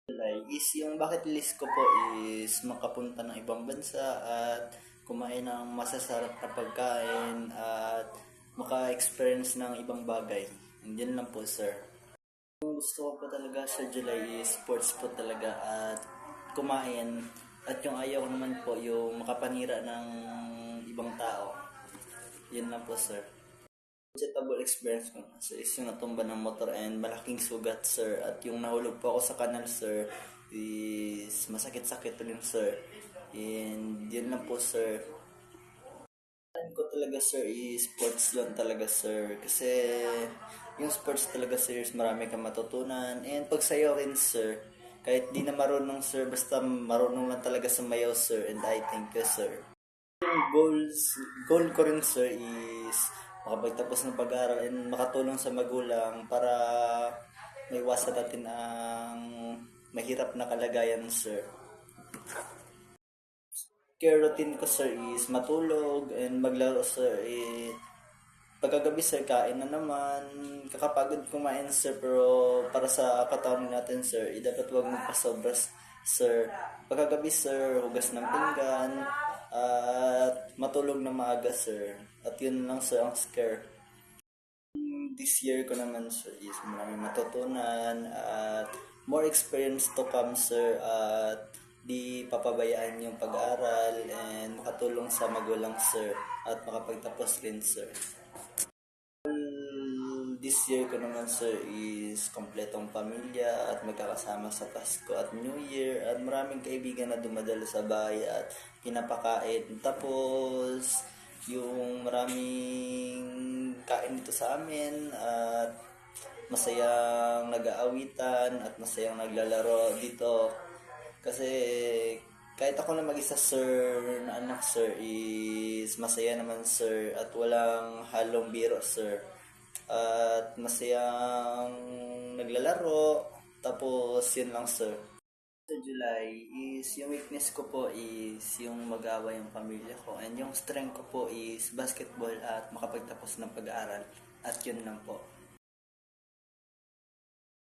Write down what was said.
July is yung bucket list ko po is makapunta ng ibang bansa at kumain ng masasarap na pagkain at maka-experience ng ibang bagay. And yun lang po, sir. Yung gusto ko po talaga sa July is sports po talaga at kumain. At yung ayaw ko naman po yung makapanira ng ibang tao. Yun lang po, sir. Vegetable experience ko na, sir, is yung natumba ng motor and malaking sugat, sir. At yung nahulog po ako sa kanal, sir, is masakit-sakit rin, sir. And yun lang po, sir. Plan ko talaga, sir, is sports lang talaga, sir. Kasi yung sports talaga, sir, is marami kang matutunan. And pagsayaw rin, sir. Kahit di na marunong, sir, basta marunong lang talaga sumayaw, sir. And I thank you, sir. Yung goal ko rin, sir, is makapagtapos ng pag-aaral and makatulong sa magulang para maiwasan natin ang mahirap na kalagayan, sir. Care routine ko, sir, is matulog and maglaro, sir. Pagkagabi, sir, kain na naman. Kakapagod kumain, sir, pero para sa katawan natin, sir, dapat huwag magpasobra, sir. Pagkagabi, sir, hugas ng pinggan at matulog na maaga, sir. At yun lang, sir, ang scare. This year ko naman, sir, is marami matutunan at more experience to come, sir, at di papabayaan yung pag-aaral and makatulong sa magulang, sir, at makapagtapos rin, sir. This year ko naman, sir, is kompletong pamilya at magkakasama sa Pasko at New Year at maraming kaibigan na dumadalo sa bahay at pinapakain. Tapos yung maraming kain dito sa amin at masayang nag-aawitan at masayang naglalaro dito. Kasi kahit ako na mag-isa, sir, na anak, sir, is masaya naman, sir, at walang halong biro, sir. At masayang naglalaro. Tapos yun lang, sir. Sa July is yung weakness ko po is yung mag-away yung pamilya ko. And yung strength ko po is basketball at makapagtapos ng pag-aaral. At yun lang po.